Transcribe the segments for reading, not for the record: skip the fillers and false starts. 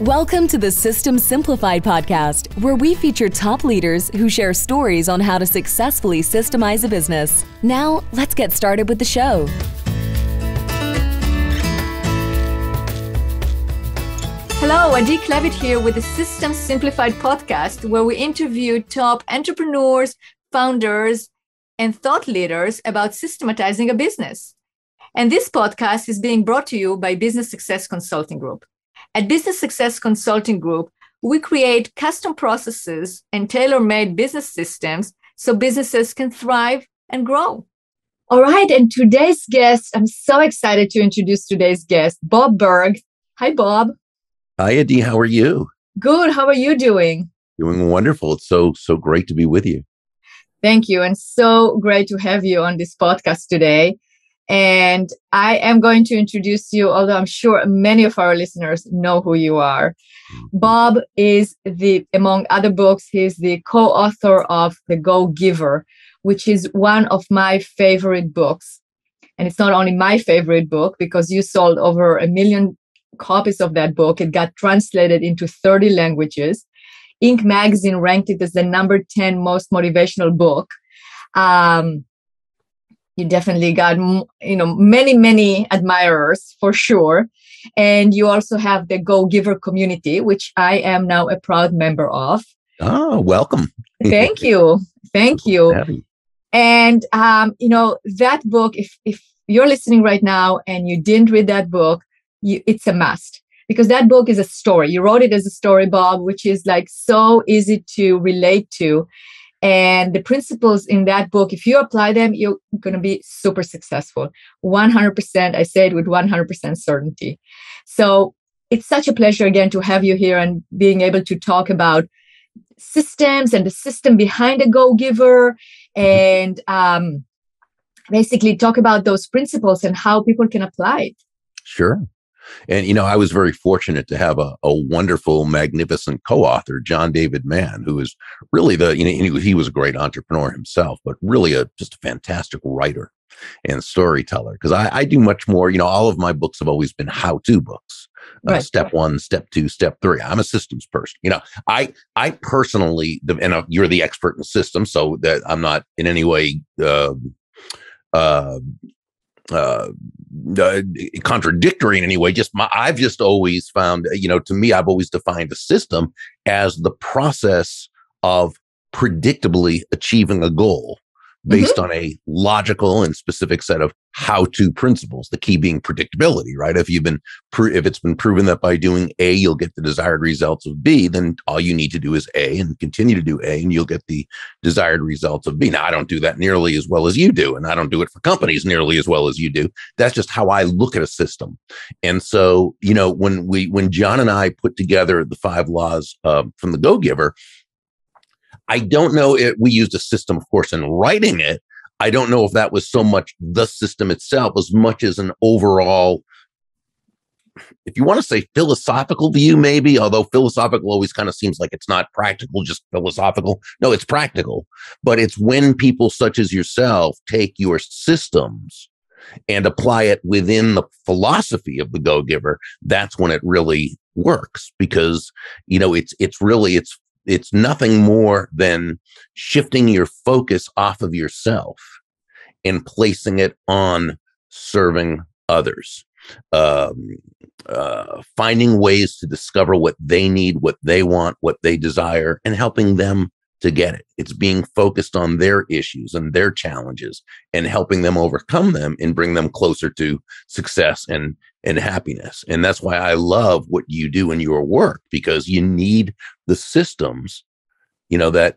Welcome to the System Simplified podcast, where we feature top leaders who share stories on how to successfully systemize a business. Now, let's get started with the show. Hello, Adi Klevit here with the System Simplified podcast, where we interview top entrepreneurs, founders, and thought leaders about systematizing a business. And this podcast is being brought to you by Business Success Consulting Group. At Business Success Consulting Group, we create custom processes and tailor-made business systems so businesses can thrive and grow. All right, and today's guest, I'm so excited to introduce today's guest, Bob Burg. Hi, Bob. Hi, Adi. How are you? Good. How are you doing? Doing wonderful. It's so great to be with you. Thank you. And so great to have you on this podcast today. And I am going to introduce you, although I'm sure many of our listeners know who you are. Bob is among other books, he's the co-author of The Go-Giver, which is one of my favorite books. And it's not only my favorite book, because you sold over 1 million copies of that book. It got translated into 30 languages. Inc. magazine ranked it as the number 10 most motivational book. You definitely got, many admirers for sure. And you also have the Go-Giver community, which I am now a proud member of. Oh, welcome. Thank you. Thank you. And, that book, if you're listening right now and you didn't read that book, it's a must, because that book is a story. You wrote it as a story, Bob, which is like so easy to relate to. And the principles in that book, if you apply them, you're going to be super successful. 100%. I say it with 100% certainty. So it's such a pleasure again to have you here and being able to talk about systems and the system behind a Go-Giver, and basically talk about those principles and how people can apply it. Sure. And, I was very fortunate to have a wonderful, magnificent co-author, John David Mann, who is really he was a great entrepreneur himself, but really just a fantastic writer and storyteller. Because I do much more, all of my books have always been how-to books. Right. Step 1, step 2, step 3. I'm a systems person. I personally, and you're the expert in systems, so that I'm not in any way contradictory in any way. I've just always found, to me, I've always defined a system as the process of predictably achieving a goal based on a logical and specific set of how-to principles. The key being predictability, right? If it's been proven that by doing A, you'll get the desired results of B, then all you need to do is A and continue to do A, and you'll get the desired results of B. Now, I don't do that nearly as well as you do, and I don't do it for companies nearly as well as you do. That's just how I look at a system. And so, when John and I put together the 5 laws from the Go-Giver, I don't know if we used a system, of course, in writing it. I don't know if that was so much the system itself as much as an overall, if you want to say philosophical view, maybe, although philosophical always kind of seems like it's not practical, just philosophical. No, it's practical. But it's when people such as yourself take your systems and apply it within the philosophy of the Go-Giver, that's when it really works, because, it's nothing more than shifting your focus off of yourself and placing it on serving others, finding ways to discover what they need, what they want, what they desire, and helping them to get it. It's being focused on their issues and their challenges and helping them overcome them and bring them closer to success and happiness. And that's why I love what you do in your work, because you need the systems, that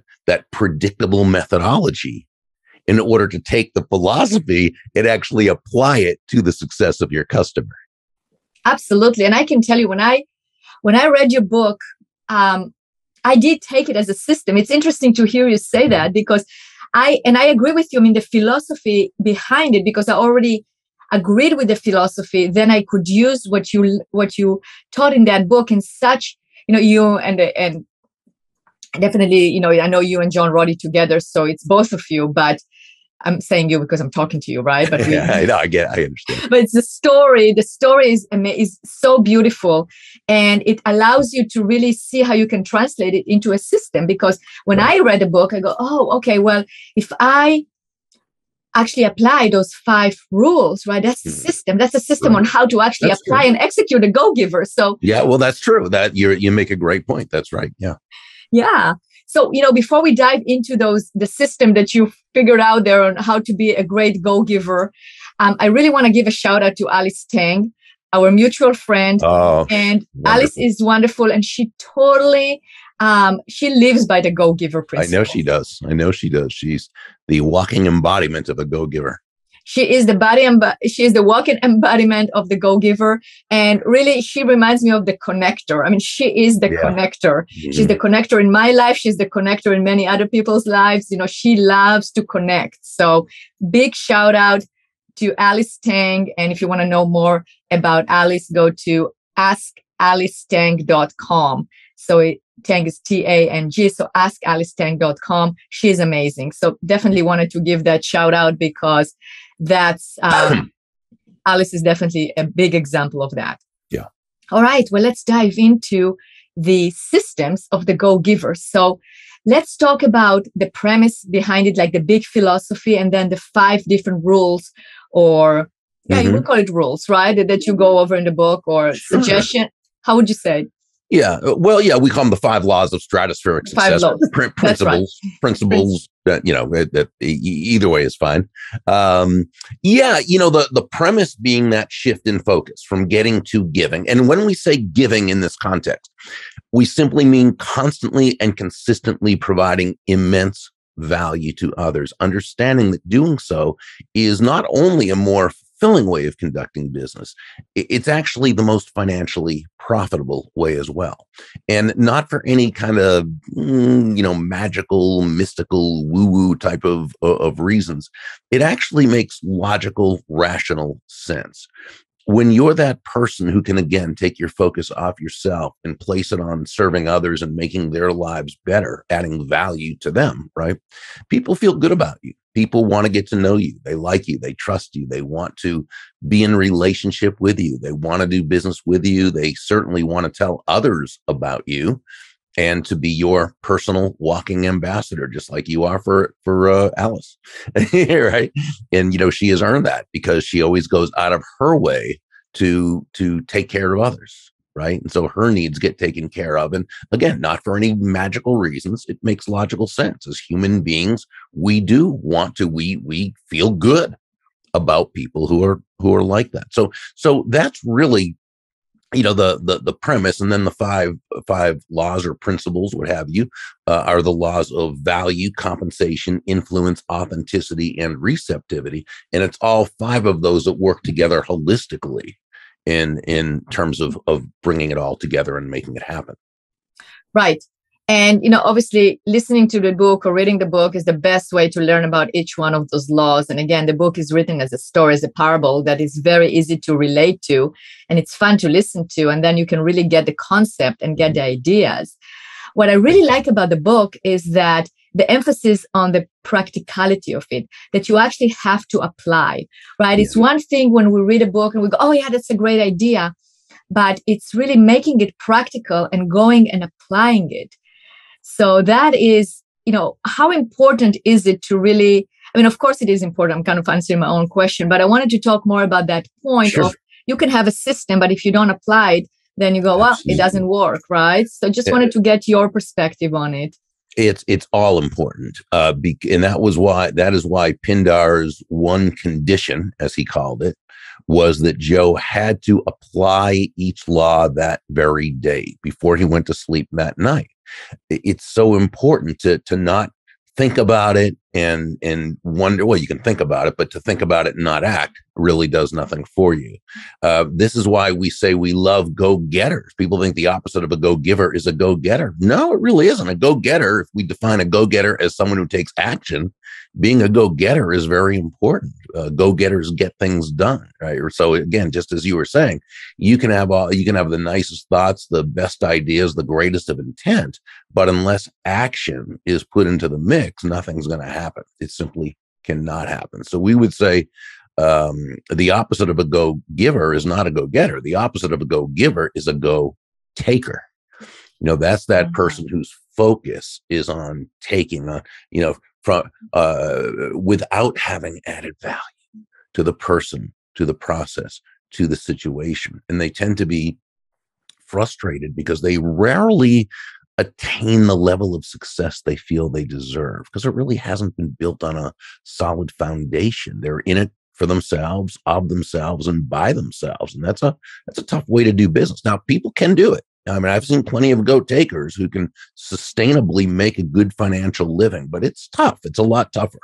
predictable methodology in order to take the philosophy and actually apply it to the success of your customer. Absolutely. And I can tell you, when I read your book, I did take it as a system. It's interesting to hear you say that, because I agree with you. I mean, the philosophy behind it, because I already agreed with the philosophy, then I could use what you taught in that book in such, you and definitely, I know you and John wrote it together, so it's both of you, but I'm saying you because I'm talking to you, right? But I know, I understand. But it's the story. The story is so beautiful, and it allows you to really see how you can translate it into a system. Because when I read a book, I go, oh, okay, well, if I actually apply those 5 rules, right? That's the system. That's a system on how to actually apply and execute a go-giver. So yeah, well, that's true. That you make a great point. That's right. Yeah. Yeah. So, before we dive into the system that you figured out there on how to be a great go-giver, I really want to give a shout out to Alice Tang, our mutual friend. Oh, and wonderful. Alice is wonderful. And she totally, she lives by the go-giver principle. I know she does. She's the walking embodiment of a go-giver. She is the walking embodiment of the go-giver. And really, she reminds me of the connector. I mean, she is the connector. Mm-hmm. She's the connector in my life. She's the connector in many other people's lives. She loves to connect. So big shout out to Alice Tang. And if you want to know more about Alice, go to askalicetang.com. So Tang is Tang. So askalicetang.com. She's amazing. So definitely wanted to give that shout out because that's Alice is definitely a big example of that. Yeah. All right. Well, let's dive into the systems of the go-giver. So let's talk about the premise behind it, like the big philosophy, and then the 5 different rules, or you would call it rules, right? That you go over in the book, or suggestion. How would you say? Yeah. Well, yeah, we call them the 5 laws of stratospheric success. Principles that, that either way is fine. The premise being that shift in focus from getting to giving. And when we say giving in this context, we simply mean constantly and consistently providing immense value to others, understanding that doing so is not only a more fulfilling way of conducting business, it's actually the most financially profitable way as well. And not for any kind of, magical, mystical, woo-woo type of reasons. It actually makes logical, rational sense. When you're that person who can, again, take your focus off yourself and place it on serving others and making their lives better, adding value to them, right? People feel good about you. People want to get to know you. They like you. They trust you. They want to be in relationship with you. They want to do business with you. They certainly want to tell others about you and to be your personal walking ambassador, just like you are for Alice, right? And, she has earned that because she always goes out of her way to take care of others, right? And so her needs get taken care of. And again, not for any magical reasons. It makes logical sense. As human beings, we do want to, we feel good about people who are like that. So that's really, the premise. And then the five laws or principles, what have you, are the laws of value, compensation, influence, authenticity, and receptivity. And it's all 5 of those that work together holistically in terms of bringing it all together and making it happen. Right. And, obviously listening to the book or reading the book is the best way to learn about each one of those laws. And again, the book is written as a story, as a parable that is very easy to relate to. And it's fun to listen to. And then you can really get the concept and get the ideas. What I really like about the book is that the emphasis on the practicality of it, that you actually have to apply, right? Yeah. It's one thing when we read a book and we go, oh yeah, that's a great idea. But it's really making it practical and going and applying it. So that is, how important is it to really, of course it is important. I'm kind of answering my own question, but I wanted to talk more about that point of you can have a system, but if you don't apply it, then you go, well, it doesn't work, right? So just wanted to get your perspective on it. It's all important. And that is why Pindar's one condition, as he called it, was that Joe had to apply each law that very day before he went to sleep that night. It's so important to not think about it and wonder, well, you can think about it, but to think about it and not act really does nothing for you. This is why we say we love go-getters. People think the opposite of a go-giver is a go-getter. No, it really isn't. A go-getter, if we define a go-getter as someone who takes action, being a go-getter is very important. Go-getters get things done, right? So again, just as you were saying, you can have the nicest thoughts, the best ideas, the greatest of intent, but unless action is put into the mix, nothing's going to happen. It's simply cannot happen. So we would say the opposite of a go-giver is not a go-getter. The opposite of a go-giver is a go-taker. That's that person whose focus is on taking on, from without having added value to the person, to the process, to the situation. And they tend to be frustrated because they rarely attain the level of success they feel they deserve, because it really hasn't been built on a solid foundation. They're in it for themselves, of themselves, and by themselves. And that's a tough way to do business. Now, people can do it. I mean, I've seen plenty of go-takers who can sustainably make a good financial living, but it's tough. It's a lot tougher.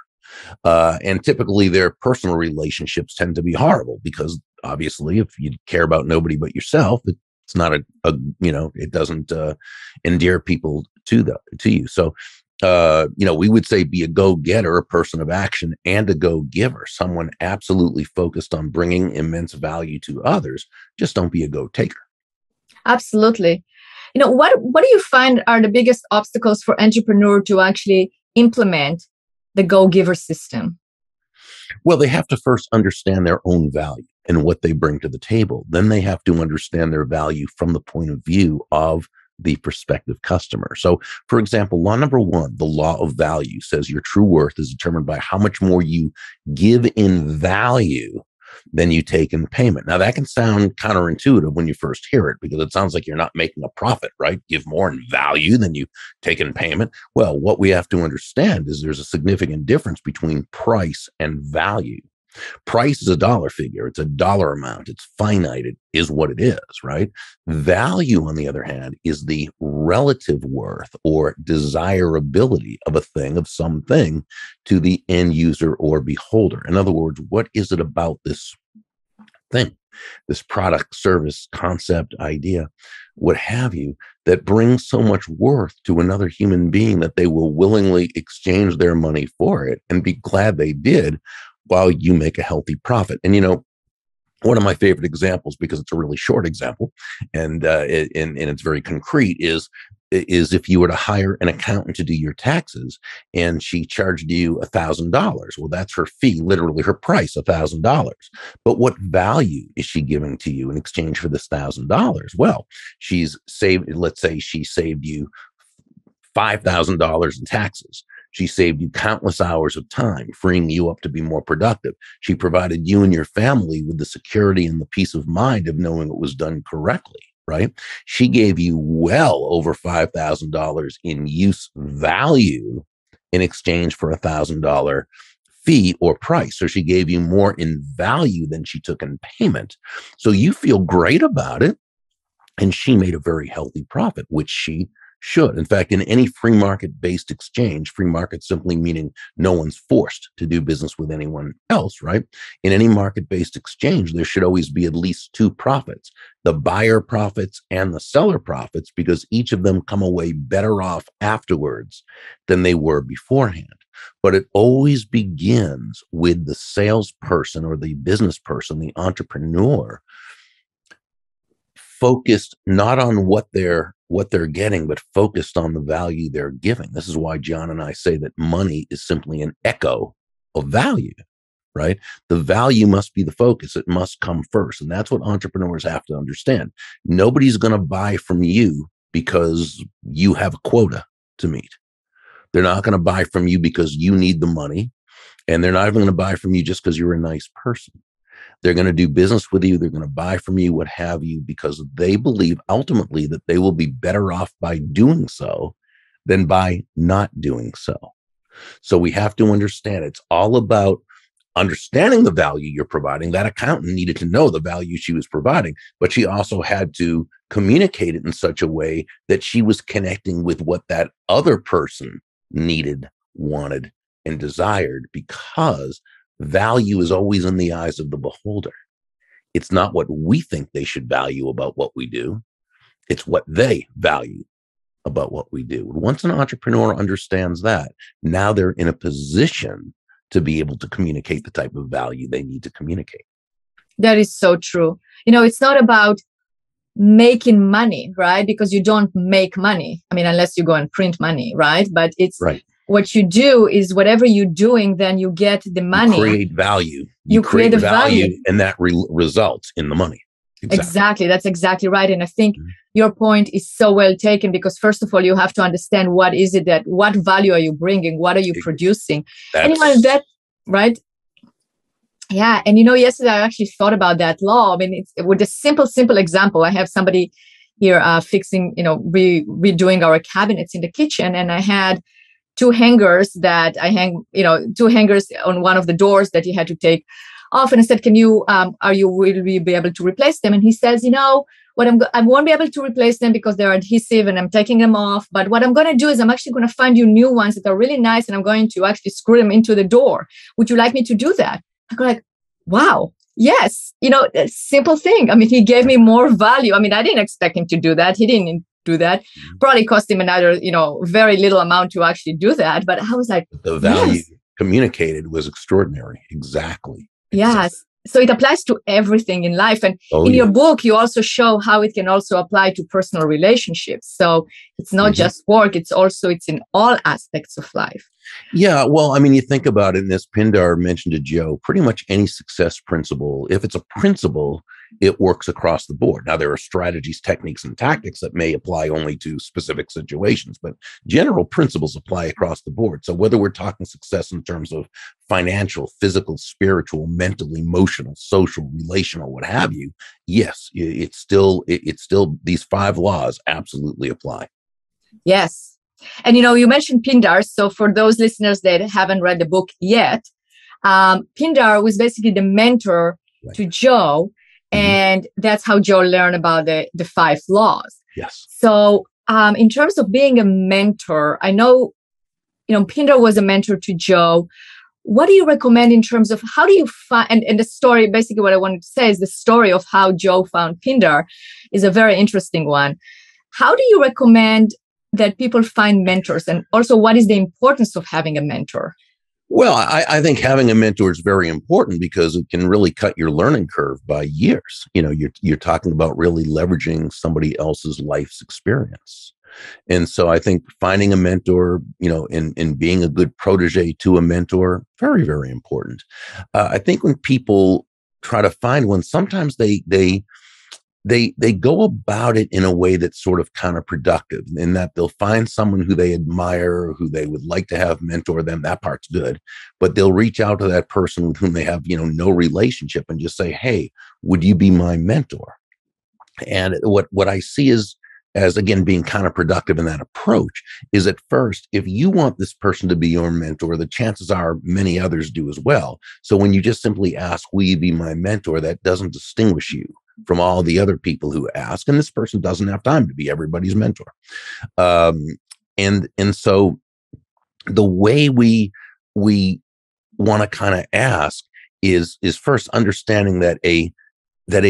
And typically their personal relationships tend to be horrible because obviously if you care about nobody but yourself, it's not it doesn't endear people to you. So, we would say be a go-getter, a person of action, and a go-giver, someone absolutely focused on bringing immense value to others. Just don't be a go-taker. Absolutely. What do you find are the biggest obstacles for entrepreneurs to actually implement the go-giver system? Well, they have to first understand their own value and what they bring to the table. Then they have to understand their value from the point of view of the prospective customer. So, for example, law number 1, the law of value, says your true worth is determined by how much more you give in value than you take in payment. Now, that can sound counterintuitive when you first hear it, because it sounds like you're not making a profit, right? Give more in value than you take in payment. Well, what we have to understand is there's a significant difference between price and value. Price is a dollar figure. It's a dollar amount. It's finite. It is what it is, right? Value, on the other hand, is the relative worth or desirability of a thing, of something, to the end user or beholder. In other words, what is it about this thing, this product, service, concept, idea, what have you, that brings so much worth to another human being that they will willingly exchange their money for it and be glad they did, while you make a healthy profit. And, one of my favorite examples, because it's a really short example and it's very concrete, is if you were to hire an accountant to do your taxes and she charged you $1,000. Well, that's her fee, literally her price, $1,000. But what value is she giving to you in exchange for this $1,000? Well, let's say she saved you $5,000 in taxes. She saved you countless hours of time, freeing you up to be more productive. She provided you and your family with the security and the peace of mind of knowing it was done correctly, right? She gave you well over $5,000 in use value in exchange for $1,000 fee or price. So she gave you more in value than she took in payment. So you feel great about it. And she made a very healthy profit, which she should. In fact, in any free market-based exchange, free market simply meaning no one's forced to do business with anyone else, right? In any market-based exchange, there should always be at least 2 profits, the buyer profits and the seller profits, because each of them come away better off afterwards than they were beforehand. But it always begins with the salesperson or the business person, the entrepreneur, focused not on what they're getting, but focused on the value they're giving. This is why John and I say that money is simply an echo of value, right? The value must be the focus. It must come first. And that's what entrepreneurs have to understand. Nobody's going to buy from you because you have a quota to meet. They're not going to buy from you because you need the money. And they're not even going to buy from you just because you're a nice person. They're going to do business with you. They're going to buy from you, what have you, because they believe ultimately that they will be better off by doing so than by not doing so. So we have to understand it's all about understanding the value you're providing. That accountant needed to know the value she was providing, but she also had to communicate it in such a way that she was connecting with what that other person needed, wanted, and desired, because value is always in the eyes of the beholder. It's not what we think they should value about what we do. It's what they value about what we do. Once an entrepreneur understands that, now they're in a position to be able to communicate the type of value they need to communicate. That is so true. It's not about making money, right? Because you don't make money. I mean, unless you go and print money, right? But it's right. what you do is whatever you're doing, then you get the money. You create value. You create the value. And that results in the money. Exactly. That's exactly right. And I think your point is so well taken, because first of all, you have to understand what value are you bringing? What are you producing? Right? Yeah. And yesterday I actually thought about that law. I mean, it's with a simple example. I have somebody here fixing, redoing our cabinets in the kitchen. And I had two hangers that I hang, two hangers on one of the doors that he had to take off. And I said, will we be able to replace them? And he says, I won't be able to replace them because they're adhesive and I'm taking them off. But what I'm going to do is I'm actually going to find you new ones that are really nice. And I'm going to actually screw them into the door. Would you like me to do that? I go like, wow, yes. A simple thing. I mean, he gave me more value. I mean, I didn't expect him to do that. He didn't do that. Probably cost him another, very little amount to actually do that. But I was like, the value communicated was extraordinary. Exactly. Yes. So it applies to everything in life. And in your book, you also show how it can also apply to personal relationships. So it's not just work. It's in all aspects of life. Yeah. Well, I mean, you think about it, and as Pindar mentioned to Joe, pretty much any success principle, if it's a principle, it works across the board. Now, there are strategies, techniques, and tactics that may apply only to specific situations, but general principles apply across the board. So whether we're talking success in terms of financial, physical, spiritual, mental, emotional, social, relational, what have you, yes, it's still these 5 laws absolutely apply. Yes. And, you mentioned Pindar. So for those listeners that haven't read the book yet, Pindar was basically the mentor to Joe. And that's how Joe learned about the 5 laws. Yes. So in terms of being a mentor, I know, Pindar was a mentor to Joe. What do you recommend in terms of how do you find, and the story, basically what I wanted to say is the story of how Joe found Pindar is a very interesting one. How do you recommend that people find mentors? And also, what is the importance of having a mentor? Well, I think having a mentor is very important because it can really cut your learning curve by years. You're talking about really leveraging somebody else's life's experience. And so I think finding a mentor, and being a good protege to a mentor, very, very important. I think when people try to find one, sometimes they go about it in a way that's sort of counterproductive, in that they'll find someone who they admire, who they would like to have mentor them. That part's good, but they'll reach out to that person with whom they have, no relationship and just say, hey, would you be my mentor? And what I see as again, being counterproductive in that approach is, at first, if you want this person to be your mentor, the chances are many others do as well. So when you just simply ask, will you be my mentor? That doesn't distinguish you from all the other people who ask, and this person doesn't have time to be everybody's mentor. And so the way we want to kind of ask is first understanding that a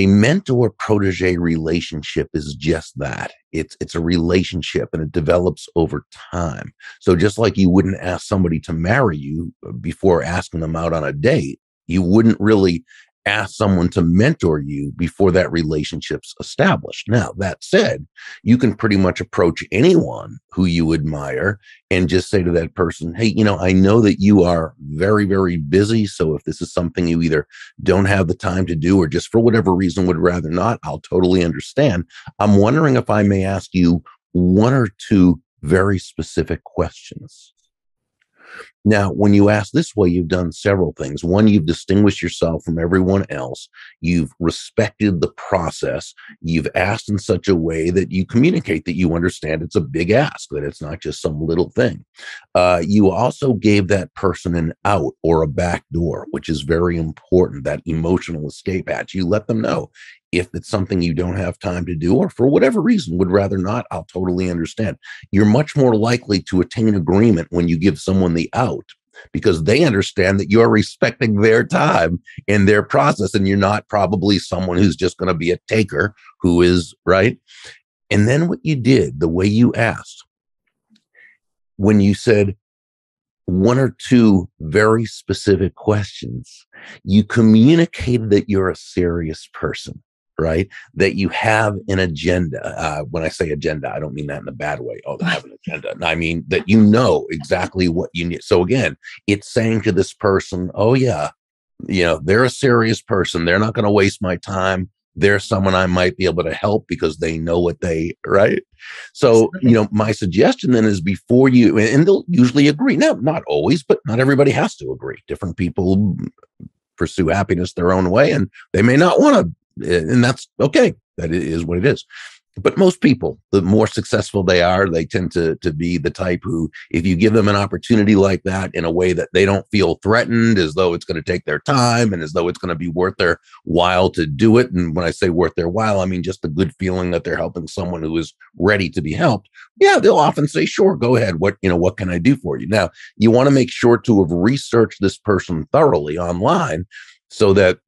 mentor protege relationship is just that. It's a relationship, and it develops over time. So just like you wouldn't ask somebody to marry you before asking them out on a date, you wouldn't really ask someone to mentor you before that relationship's established. Now, that said, you can pretty much approach anyone who you admire and just say to that person, hey, I know that you are very, very busy. So if this is something you either don't have the time to do or just for whatever reason would rather not, I'll totally understand. I'm wondering if I may ask you 1 or 2 very specific questions. Now, when you ask this way, you've done several things. 1, you've distinguished yourself from everyone else. You've respected the process. You've asked in such a way that you communicate that you understand it's a big ask, that it's not just some little thing. You also gave that person an out or a back door, which is very important, that emotional escape hatch. You let them know, if it's something you don't have time to do, or for whatever reason would rather not, I'll totally understand. You're much more likely to attain agreement when you give someone the out, because they understand that you're respecting their time and their process, and you're not probably someone who's just going to be a taker who is, right? And then what you did, the way you asked, when you said 1 or 2 very specific questions, you communicated that you're a serious person. right? That you have an agenda. When I say agenda, I don't mean that in a bad way. Oh, they have an agenda. I mean that you know exactly what you need. So again, it's saying to this person, oh yeah, they're a serious person. They're not going to waste my time. They're someone I might be able to help because they know what right? So, my suggestion then is before you, and they'll usually agree. Now, not always, but not everybody has to agree. Different people pursue happiness their own way, and they may not want to, and that's okay. That is what it is. But most people, the more successful they are, they tend to be the type who, if you give them an opportunity like that in a way that they don't feel threatened, as though it's going to take their time and as though it's going to be worth their while to do it. And when I say worth their while, I mean just the good feeling that they're helping someone who is ready to be helped. Yeah, they'll often say, sure, go ahead. What can I do for you? Now, you want to make sure to have researched this person thoroughly online so that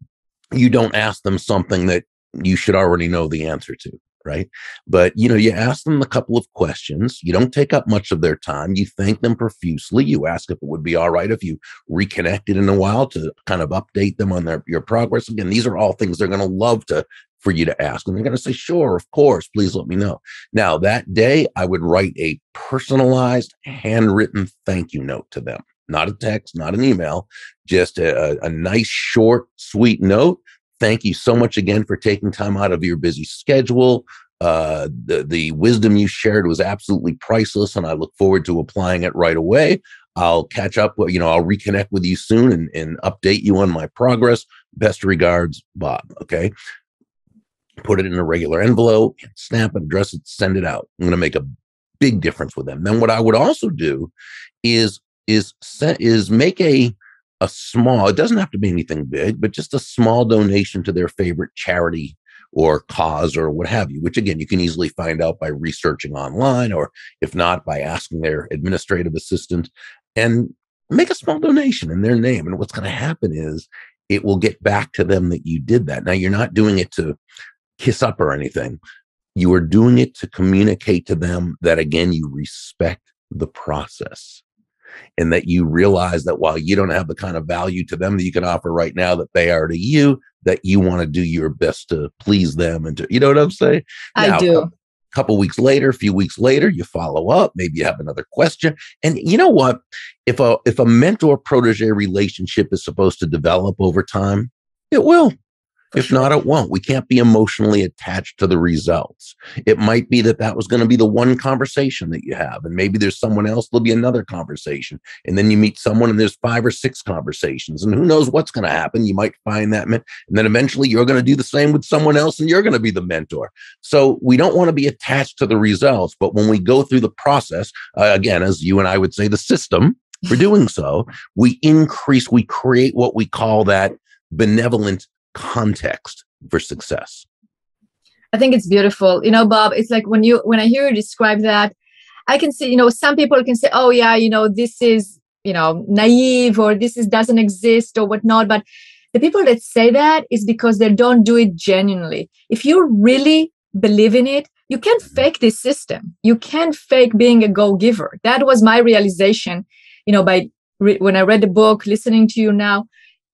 you don't ask them something that you should already know the answer to. Right. But, you ask them a couple of questions. You don't take up much of their time. You thank them profusely. You ask if it would be all right if you reconnected in a while to kind of update them on your progress. Again, these are all things they're going to love for you to ask. And they're going to say, sure, of course, please let me know. Now, that day, I would write a personalized, handwritten thank you note to them. Not a text, not an email, just a nice, short, sweet note. Thank you so much again for taking time out of your busy schedule. The wisdom you shared was absolutely priceless, and I look forward to applying it right away. I'll catch up, I'll reconnect with you soon and update you on my progress. Best regards, Bob. Okay. Put it in a regular envelope, stamp it, address it, send it out. I'm going to make a big difference with them. Then what I would also do is make a small, it doesn't have to be anything big, but just a small donation to their favorite charity or cause or what have you, which again, you can easily find out by researching online, or if not, by asking their administrative assistant, and make a small donation in their name. And what's going to happen is it will get back to them that you did that. Now, you're not doing it to kiss up or anything. You are doing it to communicate to them that, again, you respect the process. And that you realize that while you don't have the kind of value to them that you can offer right now that they are to you, that you want to do your best to please them and to, you know what I'm saying? I do. A couple weeks later, a few weeks later, you follow up. Maybe you have another question. And you know what? If a mentor-protege relationship is supposed to develop over time, it will. If not, it won't. We can't be emotionally attached to the results. It might be that was going to be the one conversation that you have. And maybe there's someone else, there'll be another conversation. And then you meet someone and there's 5 or 6 conversations. And who knows what's going to happen? You might find that. And then eventually you're going to do the same with someone else and you're going to be the mentor. So we don't want to be attached to the results. But when we go through the process, again, as you and I would say, the system for doing so, we create what we call that benevolent context for success. I think it's beautiful. Bob, it's like when I hear you describe that, I can see, some people can say, oh yeah, this is, naive, or this doesn't exist or whatnot. But the people that say that is because they don't do it genuinely. If you really believe in it, you can't fake this system. You can't fake being a go-giver. That was my realization, when I read the book, listening to you now.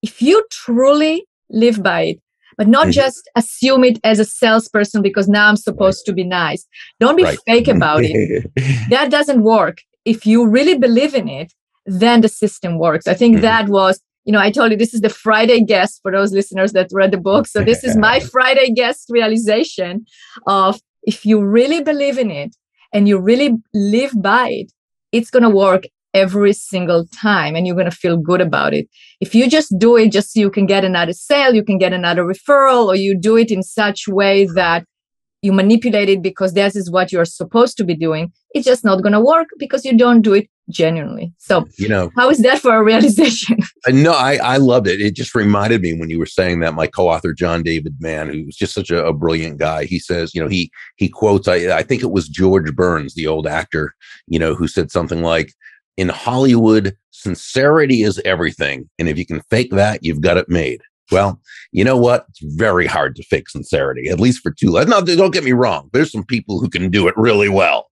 If you truly live by it, but not just assume it as a salesperson because now I'm supposed to be nice. Don't be fake about it. That doesn't work. If you really believe in it, then the system works. I think that was, I told you this is the Friday guest for those listeners that read the book. So this is my Friday guest realization of, if you really believe in it and you really live by it, it's going to work every single time, and you're going to feel good about it. If you just do it just so you can get another sale, you can get another referral, or you do it in such way that you manipulate it because this is what you're supposed to be doing, it's just not going to work because you don't do it genuinely. So, how is that for a realization? No, I loved it. It just reminded me when you were saying that, my co-author, John David Mann, who's just such a brilliant guy, he says, he quotes, I think it was George Burns, the old actor, who said something like, in Hollywood, sincerity is everything. And if you can fake that, you've got it made. Well, you know what? It's very hard to fake sincerity, at least for too long. No, don't get me wrong. There's some people who can do it really well,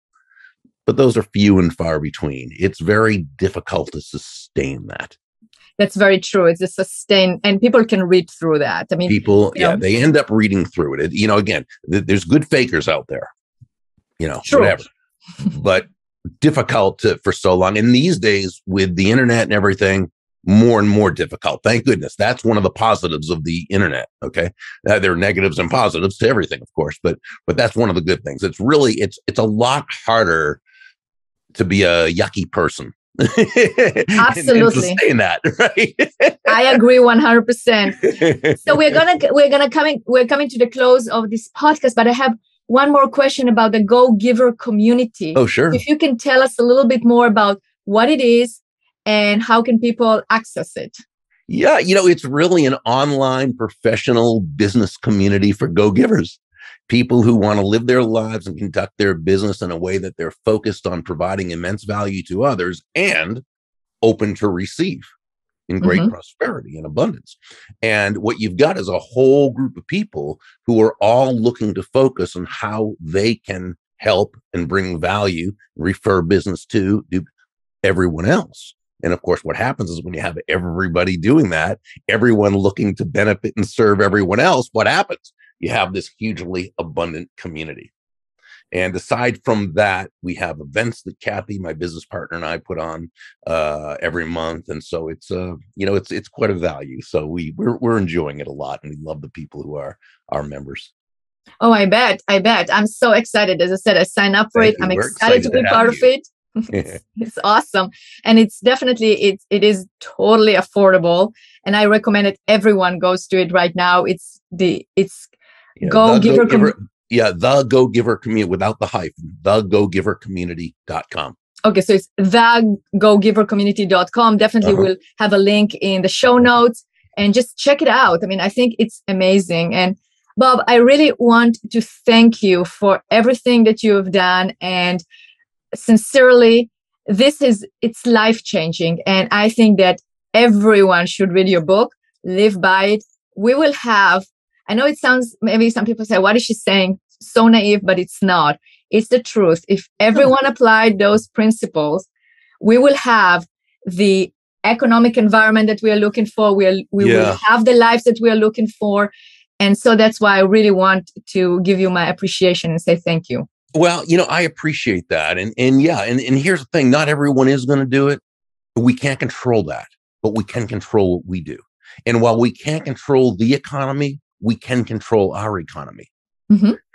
but those are few and far between. It's very difficult to sustain that. That's very true. It's a sustain, and people can read through that. I mean, people, they end up reading through it. Again, there's good fakers out there, true. whatever, but difficult for so long. And these days with the internet and everything, more and more difficult. Thank goodness. That's one of the positives of the internet. Okay. There are negatives and positives to everything, of course, but that's one of the good things. It's really, it's a lot harder to be a yucky person. Absolutely. and sustain that, right? I agree 100%. So we're coming to the close of this podcast, but I have one more question about the Go Giver community. Oh, sure. If you can tell us a little bit more about what it is and how can people access it? Yeah, it's really an online professional business community for Go Givers. People who want to live their lives and conduct their business in a way that they're focused on providing immense value to others and open to receive in great prosperity and abundance. And what you've got is a whole group of people who are all looking to focus on how they can help and bring value, refer business to everyone else. And of course, what happens is when you have everybody doing that, everyone looking to benefit and serve everyone else, what happens? You have this hugely abundant community. And aside from that, we have events that Kathy, my business partner, and I put on every month. And so it's it's quite a value. So we're enjoying it a lot, and we love the people who are our members. Oh, I bet. I'm so excited. As I said, I signed up for it. I'm excited to be part of it. It's awesome. And it's definitely, it is totally affordable. And I recommend it. Everyone goes to it right now. The Go Giver community without the hyphen, thegogivercommunity.com. Okay, so it's thegogivercommunity.com. Definitely we'll have a link in the show notes and just check it out. I mean, I think it's amazing. And Bob, I really want to thank you for everything that you have done. And sincerely, it's life-changing. And I think that everyone should read your book, live by it. We will have, I know it sounds, maybe some people say, what is she saying? So naive, but it's not. It's the truth. If everyone applied those principles, we will have the economic environment that we are looking for. We will have the lives that we are looking for. And so that's why I really want to give you my appreciation and say thank you. Well, I appreciate that. And here's the thing. Not everyone is going to do it. We can't control that, but we can control what we do. And while we can't control the economy, we can control our economy.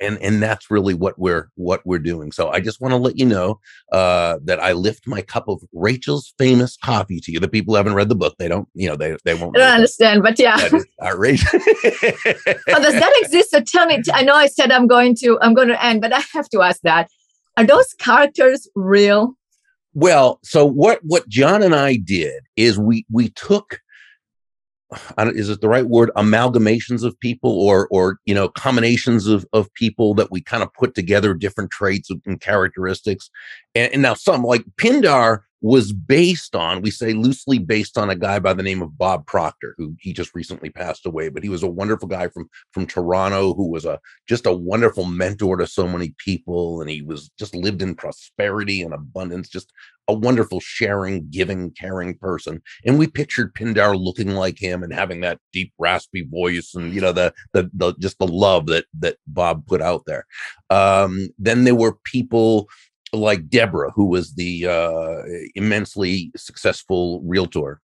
And that's really what we're doing. So I just want to let you know that I lift my cup of Rachel's famous coffee to you. The people who haven't read the book, they don't, they won't. I don't understand, but yeah. That is outrageous. Oh, does that exist? So tell me, I know I said I'm going to end, but I have to ask that. Are those characters real? Well, so what John and I did is we took, is it the right word, amalgamations of people or combinations of people that we kind of put together, different traits and characteristics. And now some, like Pindar, was based on, we say loosely based on, a guy by the name of Bob Proctor, who he just recently passed away, but he was a wonderful guy from Toronto who was just a wonderful mentor to so many people. And he was just lived in prosperity and abundance, just a wonderful sharing, giving, caring person. And we pictured Pindar looking like him and having that deep, raspy voice and, the just the love that Bob put out there. Then there were people like Deborah, who was the immensely successful realtor.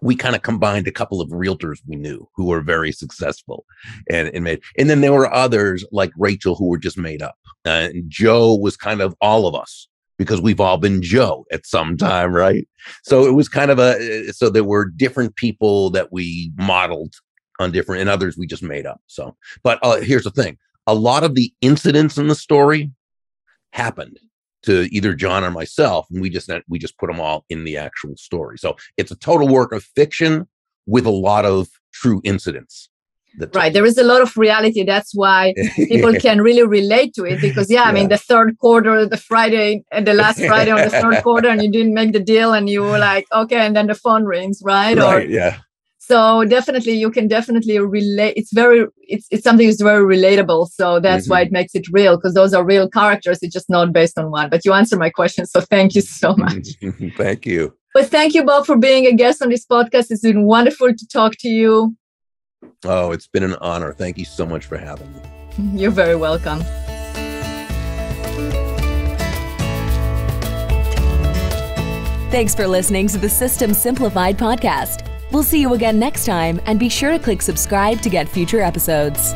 We kind of combined a couple of realtors we knew who were very successful and then there were others like Rachel who were just made up. And Joe was kind of all of us, because we've all been Joe at some time, right? So it was kind of so there were different people that we modeled on different, and others we just made up. So, but here's the thing. A lot of the incidents in the story happened to either John or myself, and we just put them all in the actual story. So it's a total work of fiction with a lot of true incidents. Right. There is a lot of reality. That's why people can really relate to it, because I mean, the third quarter, the last Friday on the third quarter, and you didn't make the deal and you were like, okay. And then the phone rings, right? Right. So definitely, you can definitely relate. It's something that's very relatable. So that's why it makes it real, because those are real characters. It's just not based on one. But you answered my question. So thank you so much. Thank you. But thank you, Bob, for being a guest on this podcast. It's been wonderful to talk to you. Oh, it's been an honor. Thank you so much for having me. You're very welcome. Thanks for listening to the System Simplified podcast. We'll see you again next time, and be sure to click subscribe to get future episodes.